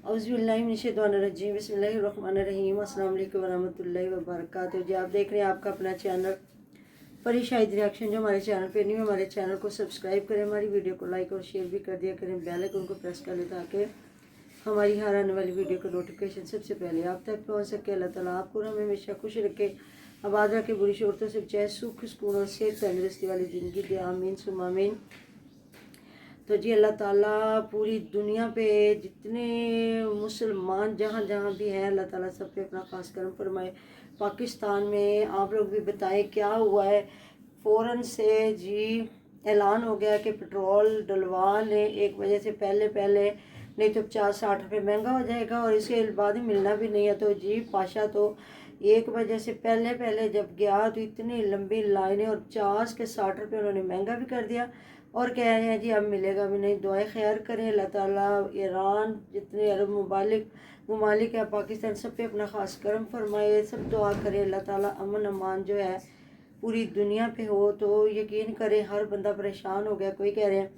औज़ुबिल्लाहिमिनश्शैतानिर्रजीम बिस्मिल्लाहिर्रहमानिर्रहीम अस्सलाम वालेकुम वरहमतुल्लाहि वबरकातुहू। जी आप देख रहे हैं आपका अपना चैनल परी शाहिद रिएक्शन। जो हमारे चैनल पे नहीं, हमारे चैनल को सब्सक्राइब करें, हमारी वीडियो को लाइक और शेयर भी कर दिया करें, बेल आइकन को प्रेस कर लें ताकि हमारी हर आने वाली वीडियो का नोटिफिकेशन सबसे पहले आप तक पहुँच सके। अल्लाह ताला आपको हमें हमेशा खुश रखे, आबाद रखे, बुरी शोरतों से बचाए, सुख सुकून और सेहत तंदुरुस्ती वाली ज़िंदगी दे, आमीन सुम्मा आमीन। तो जी अल्लाह ताला पूरी दुनिया पे जितने मुसलमान जहाँ जहाँ भी हैं, अल्लाह ताला सब पे अपना खास करम फरमाए। पाकिस्तान में आप लोग भी बताएं क्या हुआ है। फ़ौरन से जी ऐलान हो गया कि पेट्रोल डलवा लें 1 बजे से पहले पहले, नहीं तो 50-60 रुपये महंगा हो जाएगा और इसके बाद ही मिलना भी नहीं है। तो जी पाशा तो 1 बजे से पहले पहले जब गया तो इतनी लंबी लाइनें और 50 के 60 रुपये उन्होंने महंगा भी कर दिया और कह रहे हैं जी अब मिलेगा भी नहीं। दुआएं खैर करें, अल्लाह ताला ईरान जितने अरब ममालिक है, पाकिस्तान सब पे अपना खास करम फरमाए। सब दुआ करें अल्लाह ताला अमन अमान जो है पूरी दुनिया पे हो। तो यकीन करें हर बंदा परेशान हो गया। कोई कह रहे हैं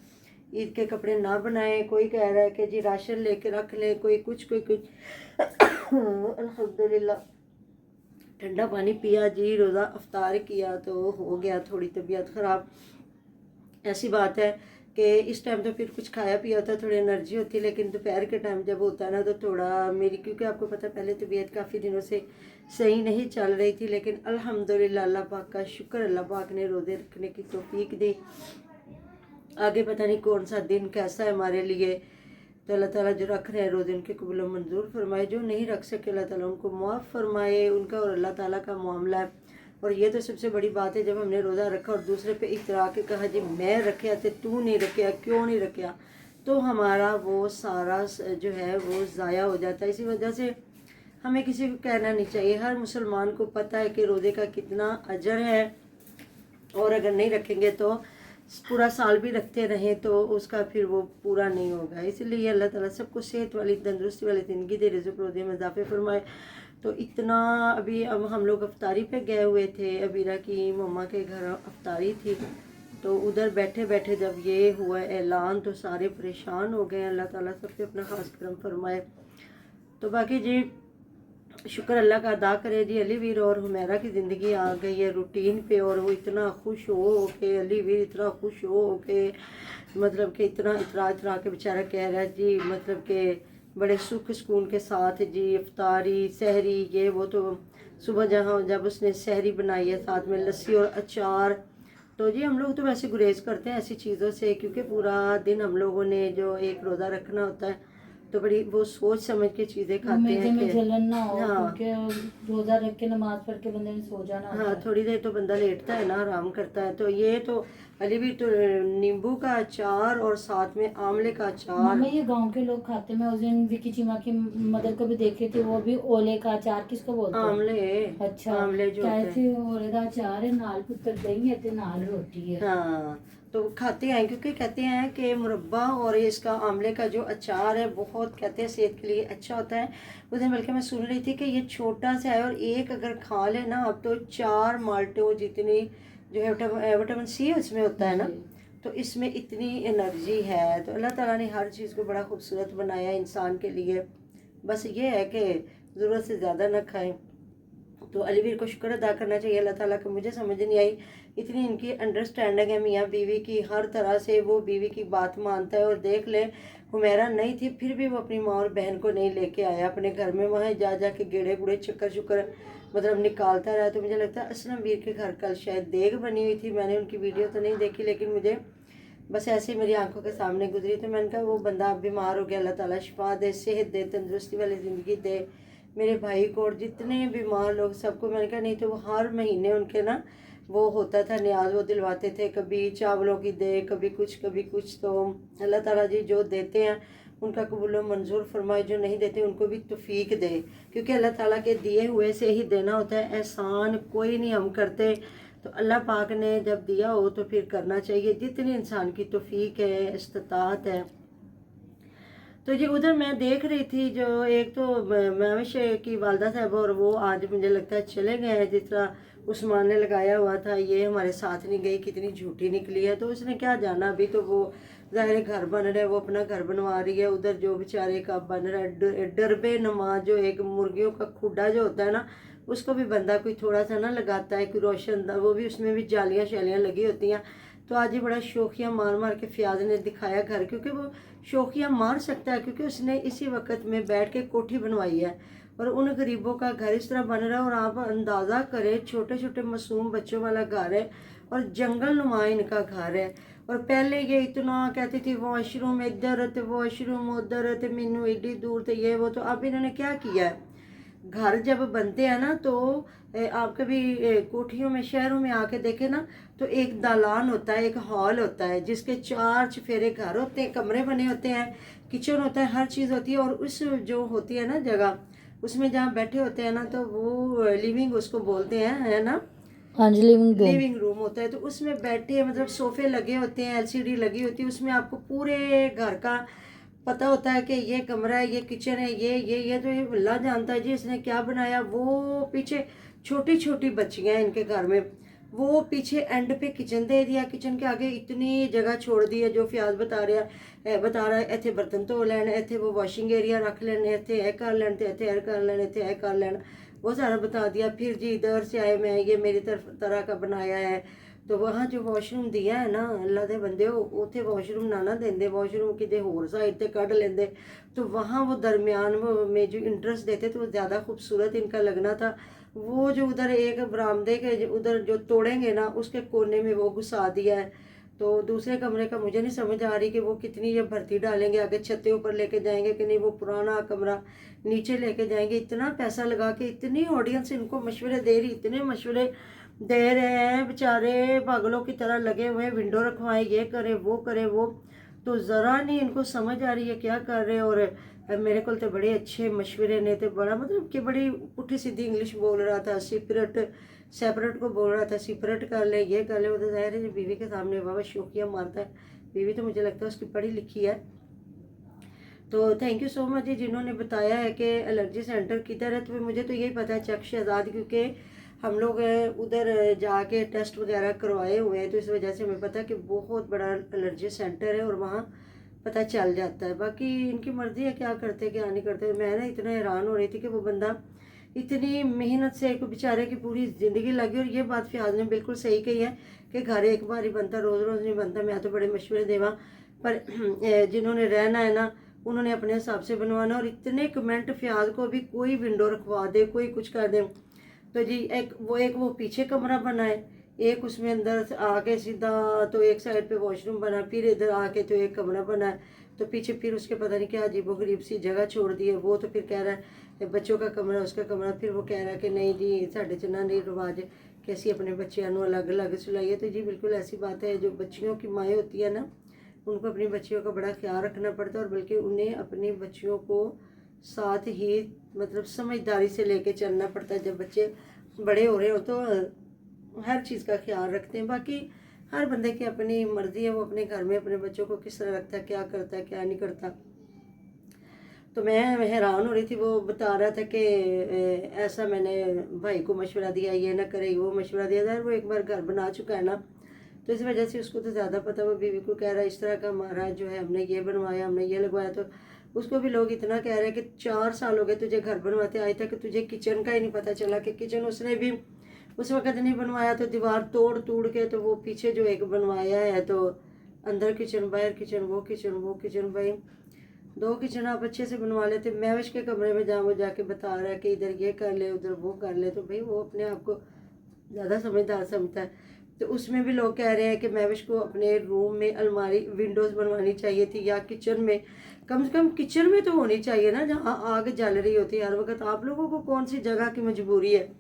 ईद के कपड़े ना बनाएं, कोई कह रहा है कि जी राशन लेके रख लें, कोई कुछ अल्हम्दुलिल्लाह ठंडा पानी पिया जी, रोज़ा अफ्तार किया तो हो गया थोड़ी तबीयत ख़राब। ऐसी बात है कि इस टाइम तो फिर कुछ खाया पिया होता है, थोड़ी एनर्जी होती है, लेकिन दोपहर के टाइम जब होता है ना तो थोड़ा मेरी, क्योंकि आपको पता है पहले तबीयत काफ़ी दिनों से सही नहीं चल रही थी, लेकिन अल्हम्दुलिल्लाह अल्लाह पाक का शुक्र, अल्लाह पाक ने रोज़े रखने की तौफीक दी। आगे पता नहीं कौन सा दिन कैसा है हमारे लिए, तो अल्लाह ताला जो रख रहे हैं रोज़े उनके कबूल मंजूर फरमाए, जो नहीं रख सके अल्लाह ताला उनको मुआफ़ फरमाए। उनका और अल्लाह ताला का मामला है। और ये तो सबसे बड़ी बात है, जब हमने रोज़ा रखा और दूसरे पे इतरा के कहा जी मैं रखा थे तू नहीं रखा, क्यों नहीं रखा, तो हमारा वो सारा जो है वो ज़ाया हो जाता है। इसी वजह से हमें किसी को कहना नहीं चाहिए। हर मुसलमान को पता है कि रोज़े का कितना अजर है, और अगर नहीं रखेंगे तो पूरा साल भी रखते रहें तो उसका फिर वो पूरा नहीं होगा। इसलिए अल्लाह ताला सबको सेहत वाली तंदुरुस्ती वाली ज़िंदगी दे, रिज़्क़ रोज़े में इजाफ़े फरमाए। तो इतना अभी अब हम लोग अफ्तारी पे गए हुए थे, अबीरा की मम्मा के घर अफ्तारी थी, तो उधर बैठे बैठे जब ये हुआ ऐलान तो सारे परेशान हो गए। अल्लाह ताला सब पे अपना खास करम फरमाए। तो बाकी जी शुक्र अल्लाह का अदा करे जी। अली वीर और हुमैरा की ज़िंदगी आ गई है रूटीन पे, और वो इतना खुश हो के, अली वीर इतना खुश हो के, मतलब कि इतना इतरा के बेचारा कह रहा है जी, मतलब कि बड़े सुख सुकून के साथ जी इफ्तारी सहरी ये वो। तो सुबह जब उसने सहरी बनाई है साथ में लस्सी और अचार, तो जी हम लोग तो वैसे गुरेज करते हैं ऐसी चीज़ों से, क्योंकि पूरा दिन हम लोगों ने जो एक रोज़ा रखना होता है तो बड़ी वो सोच समझ के चीज़ें खाते हैं में जलन ना हो, हाँ, क्योंकि रोज़ा रख के नमाज पढ़ के बंदे ने सो जाना होता हाँ है। थोड़ी देर तो बंदा लेटता है ना, आराम करता है। तो ये तो अली भी तो नींबू का अचार और साथ में आंवले का अचार। मामा ये गांव के लोग खाते हैं। मैं उस दिन विकी चीमा की मदर को भी देखे थे, वो भी ओले का अचार किसको बोलते हैं? आंवले। अच्छा, आंवले जो होते हैं ओले का अचार है, नाल पुत्र दही है ते नाल रोटी है। हाँ तो खाते हैं, क्योंकि कहते हैं कि मुरब्बा और ये इसका आंवले का जो अचार है बहुत कहते हैं सेहत के लिए अच्छा होता है। उस दिन बल्कि मैं सुन रही थी कि ये छोटा सा है और एक अगर खा ले ना अब तो 4 माल्टों जितनी जो है विटामिन सी उसमें होता है ना, तो इसमें इतनी एनर्जी है। तो अल्लाह ताला ने हर चीज़ को बड़ा खूबसूरत बनाया इंसान के लिए, बस ये है कि ज़रूरत से ज़्यादा ना खाएं। तो अलीवीर को शुक्र अदा करना चाहिए अल्लाह ताला को। मुझे समझ नहीं आई, इतनी इनकी अंडरस्टैंडिंग है मियाँ बीवी की, हर तरह से वो बीवी की बात मानता है। और देख ले हुमैरा नहीं थी फिर भी वो अपनी माँ और बहन को नहीं लेके आया अपने घर में, वहाँ जा के गेड़े गुड़े चक्कर मतलब निकालता रहा। तो मुझे लगता है असलम वीर के घर कल शायद देग बनी हुई थी, मैंने उनकी वीडियो तो नहीं देखी, लेकिन मुझे बस ऐसे ही मेरी आंखों के सामने गुजरी। तो मैंने कहा वो बंदा अब बीमार हो गया, अल्लाह ताला शिफा दे, सेहत दे, तंदुरुस्ती वाली ज़िंदगी दे मेरे भाई को और जितने बीमार लोग सबको। मैंने कहा नहीं तो वो हर महीने उनके ना वो होता था न्याज, वो दिलवाते थे, कभी चावलों की दे, कभी कुछ। तो अल्लाह ताला जी जो देते हैं उनका कबूल मंजूर फरमाए, जो नहीं देते उनको भी तौफीक दे, क्योंकि अल्लाह ताला के दिए हुए से ही देना होता है। एहसान कोई नहीं हम करते, तो अल्लाह पाक ने जब दिया हो तो फिर करना चाहिए जितनी इंसान की तौफीक है, इस्तिताअत है। तो जी उधर मैं देख रही थी जो एक तो महविश की वालदा साहब, और वो आज मुझे लगता है चले गए हैं, जिस तरह उस्मान ने लगाया हुआ था ये हमारे साथ नहीं गई, कितनी झूठी निकली है। तो उसने क्या जाना, अभी तो वो ज़ाहिर है घर बन रहा है, वो अपना घर बनवा रही है, उधर जो बेचारे का बन रहा है डरबे नुमा जो एक मुर्गियों का खुड्डा जो होता है ना, उसको भी बंदा कोई थोड़ा सा ना लगाता है, कोई रोशन, वो भी उसमें भी जालियाँ शालियाँ लगी होती हैं। तो आज ये बड़ा शौकिया मार मार के फयाज ने दिखाया घर, क्योंकि वो शौकिया मार सकता है, क्योंकि उसने इसी वक्त में बैठ के कोठी बनवाई है और उन गरीबों का घर इस तरह बन रहा है। और आप अंदाज़ा करें, छोटे छोटे मासूम बच्चों वाला घर है और जंगल नुमा इनका घर है। और पहले ये इतना कहती थी वॉशरूम इधर थे, वॉशरूम उधर थे, मैनू एडी दूर थे, ये वो। तो अब इन्होंने क्या किया है, घर जब बनते हैं ना तो आप कभी कोठियों में शहरों में आके देखे ना, तो एक दालान होता है, एक हॉल होता है, जिसके 4 चफेरे घर होते हैं, कमरे बने होते हैं, किचन होता है, हर चीज़ होती है। और उस जो होती है ना जगह, उसमें जहाँ बैठे होते हैं ना, तो वो लिविंग उसको बोलते हैं, है ना, हाँ जी, लिविंग रूम होता है। तो उसमें बैठे, मतलब सोफे लगे होते हैं, एलसीडी लगी होती है, उसमें आपको पूरे घर का पता होता है कि ये कमरा है, ये किचन है, ये तो ये अल्लाह जानता है जी इसने क्या बनाया। वो पीछे छोटी छोटी बच्चियां हैं इनके घर में, वो पीछे एंड पे किचन दे दिया, किचन के आगे इतनी जगह छोड़ दी है, जो फयाज बता रहा है, इतने बर्तन धो लैन, इतने वो वॉशिंग एरिया रख लेने, इतने यह कर लेन, इतने यह कर लेन, इतने यह कर लेन, वो सारा बता दिया। फिर जी इधर से आए, मैं ये मेरी तरह का बनाया है। तो वहाँ जो वॉशरूम दिया है ना, अल्लाह दे बंदे उत्थे वॉशरूम ना देंदे, वॉशरूम किते होर साइड ते कढ़ लेंदे। तो वहाँ वो दरमियान में जो इंटरेस्ट देते तो वो ज़्यादा खूबसूरत इनका लगना था। वो जो उधर एक बरामदे के उधर जो तोड़ेंगे ना, उसके कोने में वो घुसा दिया है। तो दूसरे कमरे का मुझे नहीं समझ आ रही कि वो कितनी ये भर्ती डालेंगे, आगे छत ऊपर लेके जाएंगे कि नहीं, वो पुराना कमरा नीचे लेके जाएंगे। इतना पैसा लगा के इतनी ऑडियंस इनको मशवरे दे रही, इतने मशवरे दे रहे हैं, बेचारे पागलों की तरह लगे हुए, विंडो रखवाएं, ये करे वो। तो ज़रा नहीं इनको समझ आ रही है क्या कर रहे हैं। और मेरे को तो बड़े अच्छे मशवरे ने, तो बड़ा मतलब कि बड़ी पुठी सीधी इंग्लिश बोल रहा था, सेपरेट को बोल रहा था, सेपरेट कर ले, ये कर ले। वो तो ज़ाहिर है बीवी के सामने बाबा शौकिया मारता है। बीवी तो मुझे लगता है उसकी पढ़ी लिखी है। तो थैंक यू सो मच जी जिन्होंने बताया है कि एलर्जी सेंटर किधर है। तो मुझे तो यही पता है चक शहजाद, क्योंकि हम लोग उधर जाके टेस्ट वगैरह करवाए हुए हैं, तो इस वजह से हमें पता है कि बहुत बड़ा एलर्जी सेंटर है और वहाँ पता चल जाता है। बाकी इनकी मर्जी है क्या करते क्या नहीं करते। मैं ना इतना हैरान हो रही थी कि वो बंदा इतनी मेहनत से, एक बेचारे की पूरी ज़िंदगी लगी। और ये बात फयाज ने बिल्कुल सही कही है कि घर एक बार ही बनता, रोज़ रोज़ नहीं बनता। मैं तो बड़े मशवरे देवा, पर जिन्होंने रहना है ना, उन्होंने अपने हिसाब से बनवाना। और इतने कमेंट फयाज को भी कोई विंडो रखवा दे, कोई कुछ कर दे। तो जी एक वो पीछे कमरा बना है, एक उसमें अंदर से आके सीधा, तो एक साइड पे वॉशरूम बना, फिर इधर आके तो एक कमरा बना है, तो पीछे फिर उसके पता नहीं क्या अजीबोगरीब सी जगह छोड़ दी है। वो तो फिर कह रहा है बच्चों का कमरा, उसका कमरा। फिर वो कह रहा है कि नहीं जी साढ़े च ना नहीं रिवाज कि असी अपने बच्चों को अलग अलग सुलाइए। तो जी बिल्कुल ऐसी बात है, जो बच्चियों की माएँ होती है ना, उनको अपनी बच्चियों का बड़ा ख्याल रखना पड़ता है। और बल्कि उन्हें अपनी बच्चियों को साथ ही मतलब समझदारी से लेके चलना पड़ता है। जब बच्चे बड़े हो रहे हो तो हर चीज़ का ख्याल रखते हैं। बाकी हर बंदे की अपनी मर्जी है, वो अपने घर में अपने बच्चों को किस तरह रखता है, क्या करता है क्या नहीं करता। तो मैं हैरान हो रही थी, वो बता रहा था कि ऐसा मैंने भाई को मशवरा दिया, ये ना करे, वो मशवरा दिया था। वो एक बार घर बना चुका है ना, तो इस वजह से उसको तो ज़्यादा पता। वो बीवी को कह रहा है इस तरह का हमारा जो है, हमने ये बनवाया, हमने ये लगवाया। तो उसको भी लोग इतना कह रहे हैं कि 4 साल हो गए तुझे घर बनवाते, आज तक तुझे किचन का ही नहीं पता चला कि किचन उसने भी उस वक्त नहीं बनवाया। तो दीवार तोड़ के तो वो पीछे जो एक बनवाया है, तो अंदर किचन, बाहर किचन, वो किचन। भाई 2 किचन आप अच्छे से बनवा लेते। महविश के कमरे में जहाँ वो जाके बता रहा है कि इधर ये कर ले, उधर वो कर ले, तो भाई वो अपने आप को ज़्यादा समझदार समझता है। तो उसमें भी लोग कह रहे हैं कि महविश को अपने रूम में अलमारी विंडोज़ बनवानी चाहिए थी, या किचन में, कम से कम किचन में तो होनी चाहिए ना, जहाँ आग जल रही होती है हर वक्त। आप लोगों को कौन सी जगह की मजबूरी है।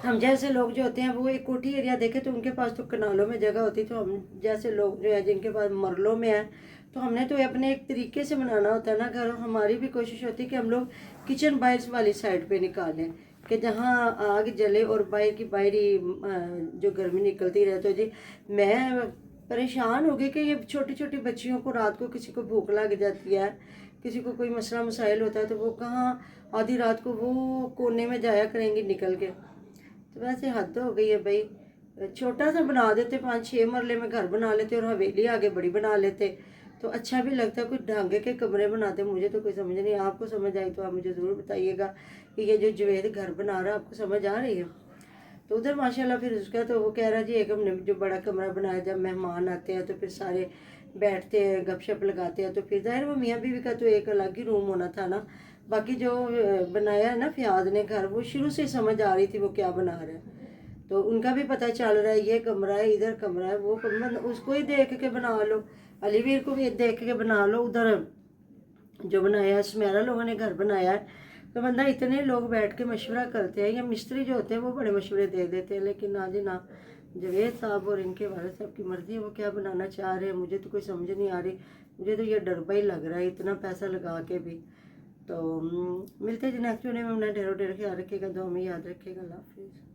हम जैसे लोग जो होते हैं वो एक कोठी एरिया देखे तो उनके पास तो कनालों में जगह होती, तो हम जैसे लोग जो है जिनके पास मरलों में है, तो हमने तो अपने एक तरीके से बनाना होता है ना घर। हमारी भी कोशिश होती है कि हम लोग किचन बाहर वाली साइड पे निकालें, कि जहाँ आग जले और बाहरी जो गर्मी निकलती रहे। तो जी मैं परेशान हो गई कि ये छोटी छोटी बच्चियों को रात को किसी को भूख लग जाती है, किसी को कोई मसला मसाइल होता है, तो वो कहाँ आधी रात को वो कोने में जाया करेंगी निकल के। तो वैसे हद हो गई है भाई। छोटा सा बना देते, 5-6 मरले में घर बना लेते और हवेली आगे बड़ी बना लेते तो अच्छा भी लगता। कुछ ढंग के कमरे बनाते। मुझे तो कोई समझ नहीं, आपको समझ आई तो आप मुझे ज़रूर बताइएगा कि ये जो जुवेद घर बना रहा है आपको समझ आ रही है। तो उधर माशाल्लाह फिर उसका तो वो कह रहा जी एक हमने जो बड़ा कमरा बनाया, जब मेहमान आते हैं तो फिर सारे बैठते हैं गपशप लगाते हैं, तो फिर ज़ाहिर वो मियाँ बीवी का तो एक अलग ही रूम होना था ना। बाकी जो बनाया है ना फियाज ने घर, वो शुरू से समझ आ रही थी वो क्या बना रहा है। तो उनका भी पता चल रहा है ये कमरा है, इधर कमरा है, वो कमरा, उसको ही देख के बना लो, अलीवीर को भी देख के बना लो। उधर जो बनाया है सुमेरा लोगों ने घर बनाया है, तो बंदा इतने लोग बैठ के मशवरा करते हैं, या मिस्त्री जो होते हैं वो बड़े मशवरे दे देते हैं, लेकिन ना जी ना, जवेद साहब और इनके वाले साहब की मर्जी है, वो क्या बनाना चाह रहे हैं मुझे तो कोई समझ नहीं आ रही। मुझे तो ये डरबा ही लग रहा है इतना पैसा लगा के भी। तो मिलते हैं नेक्स्ट वीडियो में। अपना ढेरों ढेर ख्याल रखिएगा, दुआ में याद रखिएगा। अल्लाह हाफिज़।